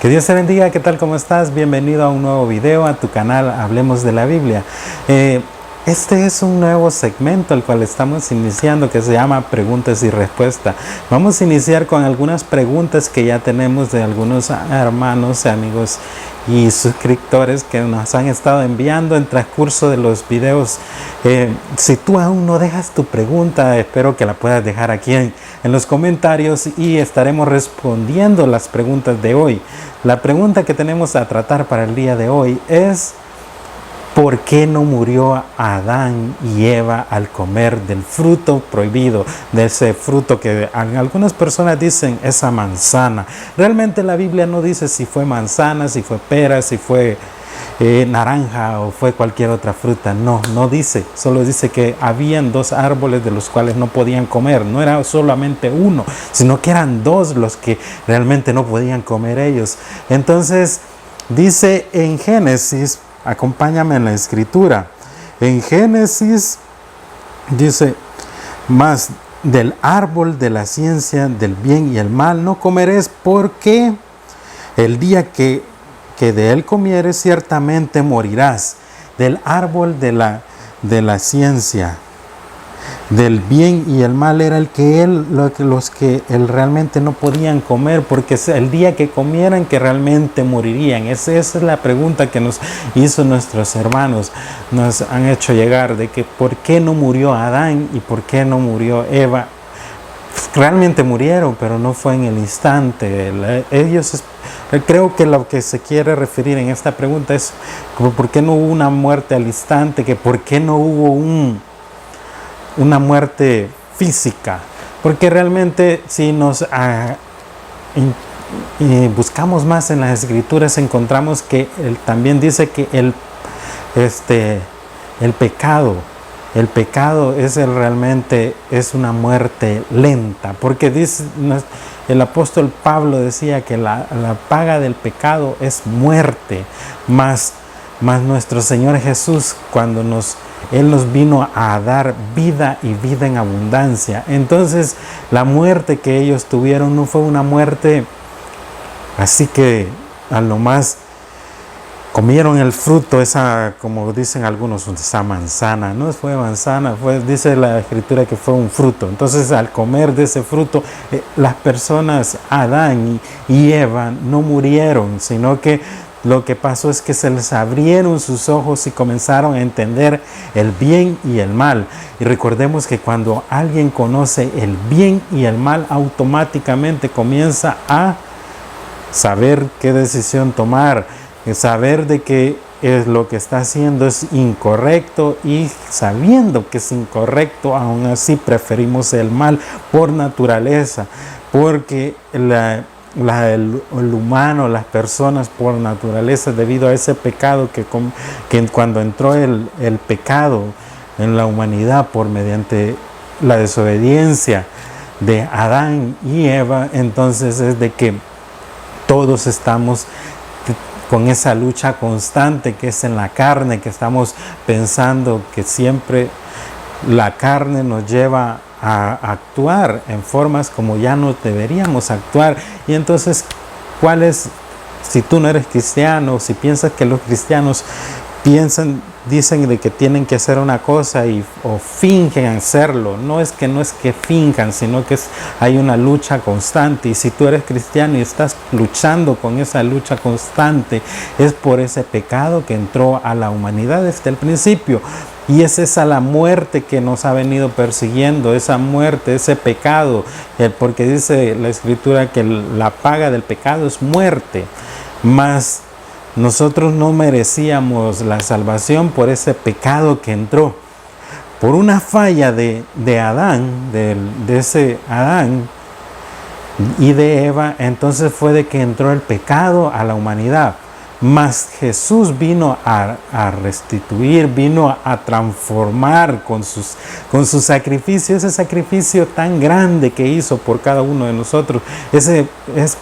Que Dios te bendiga, ¿qué tal? ¿Cómo estás? Bienvenido a un nuevo video, a tu canal Hablemos de la Biblia. Este es un nuevo segmento el cual estamos iniciando que se llama Preguntas y Respuestas. Vamos a iniciar con algunas preguntas que ya tenemos de algunos hermanos, amigos y suscriptores que nos han estado enviando en transcurso de los videos. Si tú aún no dejas tu pregunta, espero que la puedas dejar aquí en los comentarios y estaremos respondiendo las preguntas de hoy. La pregunta que tenemos a tratar para el día de hoy es: ¿por qué no murió Adán y Eva al comer del fruto prohibido? De ese fruto que algunas personas dicen esa manzana. Realmente la Biblia no dice si fue manzana, si fue pera, si fue naranja o fue cualquier otra fruta. No dice. Solo dice que habían dos árboles de los cuales no podían comer. No era solamente uno, sino que eran dos los que realmente no podían comer ellos. Entonces dice en Génesis, acompáñame en la escritura. En Génesis dice: mas del árbol de la ciencia del bien y el mal no comeréis, porque el día que de él comieres ciertamente morirás. Del árbol de la ciencia del bien y el mal era los que él realmente no podían comer, porque el día que comieran que realmente morirían. Esa es la pregunta que nos hizo nuestros hermanos, nos han hecho llegar, de que por qué no murió Adán y por qué no murió Eva. Realmente murieron, pero no fue en el instante. Creo que lo que se quiere referir en esta pregunta es por qué no hubo una muerte al instante, que por qué no hubo una muerte física. Porque realmente si nos buscamos más en las escrituras, encontramos que también dice que el pecado realmente es una muerte lenta, porque dice el apóstol Pablo, decía que la paga del pecado es muerte, más nuestro Señor Jesús, cuando Él nos vino a dar vida y vida en abundancia. Entonces la muerte que ellos tuvieron no fue una muerte así que a lo más comieron el fruto, esa, como dicen algunos, esa manzana. No fue manzana, dice la escritura que fue un fruto. Entonces al comer de ese fruto, las personas, Adán y Eva, no murieron, sino que lo que pasó es que se les abrieron sus ojos y comenzaron a entender el bien y el mal. Y recordemos que cuando alguien conoce el bien y el mal, automáticamente comienza a saber qué decisión tomar, saber de que lo que está haciendo es incorrecto, y sabiendo que es incorrecto, aún así preferimos el mal por naturaleza, porque el humano, las personas por naturaleza, debido a ese pecado que cuando entró el pecado en la humanidad por mediante la desobediencia de Adán y Eva, entonces es de que todos estamos con esa lucha constante que es en la carne, que estamos pensando que siempre la carne nos lleva a actuar en formas como ya no deberíamos actuar. Y entonces, si tú no eres cristiano, si piensas que los cristianos dicen de que tienen que hacer una cosa o fingen hacerlo, no es que finjan, sino que hay una lucha constante. Y si tú eres cristiano y estás luchando con esa lucha constante, es por ese pecado que entró a la humanidad desde el principio. Y es esa la muerte que nos ha venido persiguiendo, esa muerte, ese pecado, porque dice la escritura que la paga del pecado es muerte. Mas nosotros no merecíamos la salvación por ese pecado que entró. Por una falla de Adán, de ese Adán y de Eva, entonces fue de que entró el pecado a la humanidad. Mas Jesús vino a restituir, vino a transformar con su sacrificio, ese sacrificio tan grande que hizo por cada uno de nosotros.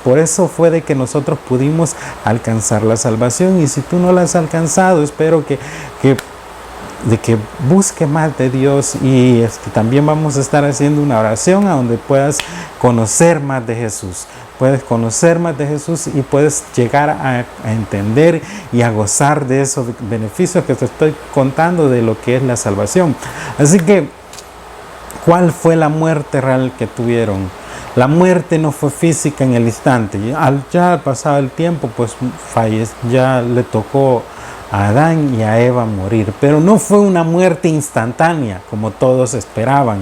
Por eso fue de que nosotros pudimos alcanzar la salvación. Y si tú no la has alcanzado, espero que busque más de Dios, y también vamos a estar haciendo una oración a donde puedas conocer más de Jesús. puedes conocer más de Jesús y puedes llegar a entender y a gozar de esos beneficios que te estoy contando de lo que es la salvación. Así que, ¿cuál fue la muerte real que tuvieron? La muerte no fue física en el instante. Ya al pasado el tiempo, pues ya le tocó a Adán y a Eva morir. Pero no fue una muerte instantánea, como todos esperaban.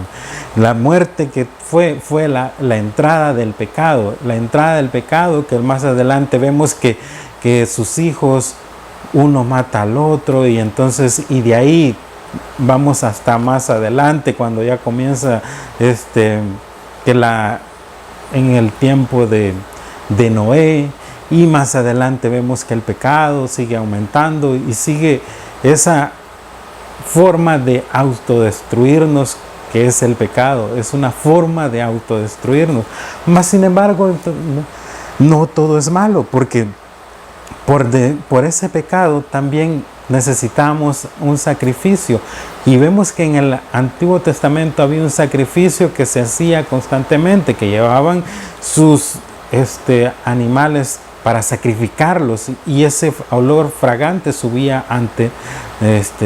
La muerte que fue la entrada del pecado. La entrada del pecado, que más adelante vemos que sus hijos, uno mata al otro, y entonces, y de ahí vamos hasta más adelante, cuando ya comienza en el tiempo de Noé, y más adelante vemos que el pecado sigue aumentando y sigue esa forma de autodestruirnos que es el pecado. Es una forma de autodestruirnos. Mas sin embargo, no todo es malo, porque por ese pecado también necesitamos un sacrificio, y vemos que en el Antiguo Testamento había un sacrificio que se hacía constantemente, que llevaban sus animales para sacrificarlos, y ese olor fragante subía ante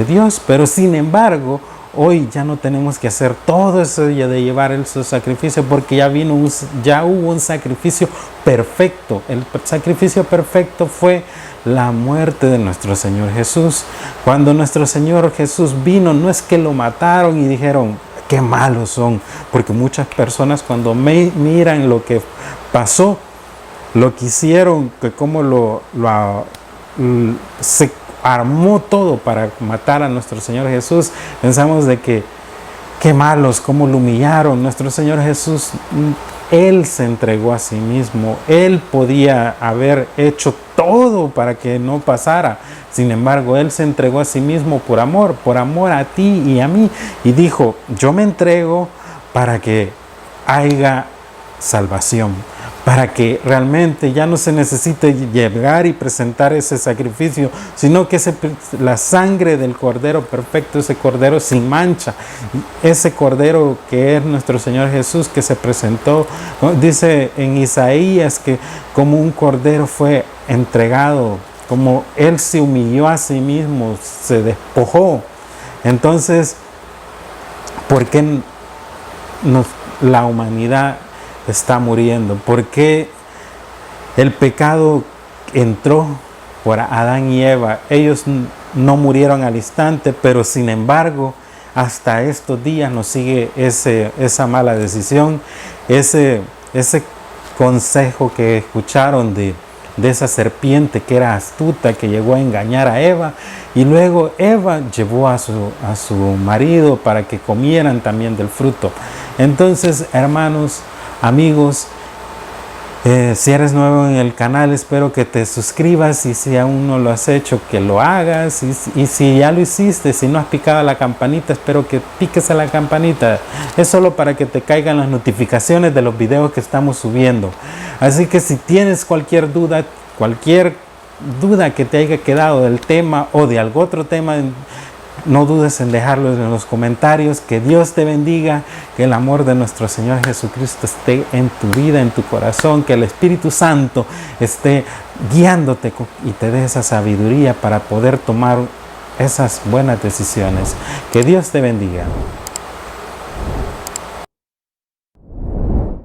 Dios. Pero sin embargo, hoy ya no tenemos que hacer todo eso de llevar esos sacrificios, porque ya hubo un sacrificio perfecto. El sacrificio perfecto fue la muerte de nuestro Señor Jesús. Cuando nuestro Señor Jesús vino, no es que lo mataron y dijeron, qué malos son, porque muchas personas cuando miran lo que pasó, lo que hicieron, que cómo se armó todo para matar a nuestro Señor Jesús, pensamos de que qué malos, cómo lo humillaron. Nuestro Señor Jesús, Él se entregó a sí mismo. Él podía haber hecho todo para que no pasara. Sin embargo, Él se entregó a sí mismo por amor a ti y a mí. Y dijo, yo me entrego para que haya salvación, para que realmente ya no se necesite llegar y presentar ese sacrificio, sino que la sangre del Cordero perfecto, ese Cordero sin mancha, ese Cordero que es nuestro Señor Jesús, que se presentó, dice en Isaías, que como un Cordero fue entregado, como Él se humilló a sí mismo, se despojó. Entonces, ¿por qué la humanidad está muriendo? Porque el pecado entró por Adán y Eva. Ellos no murieron al instante, pero sin embargo hasta estos días nos sigue esa mala decisión, ese consejo que escucharon de esa serpiente que era astuta, que llegó a engañar a Eva, y luego Eva llevó a su marido para que comieran también del fruto. Entonces, hermanos, amigos, si eres nuevo en el canal, espero que te suscribas, y si aún no lo has hecho, que lo hagas, y si ya lo hiciste, si no has picado a la campanita, espero que piques a la campanita. Es solo para que te caigan las notificaciones de los videos que estamos subiendo. Así que si tienes cualquier duda que te haya quedado del tema o de algún otro tema, no dudes en dejarlo en los comentarios. Que Dios te bendiga, que el amor de nuestro Señor Jesucristo esté en tu vida, en tu corazón, que el Espíritu Santo esté guiándote y te dé esa sabiduría para poder tomar esas buenas decisiones. Que Dios te bendiga.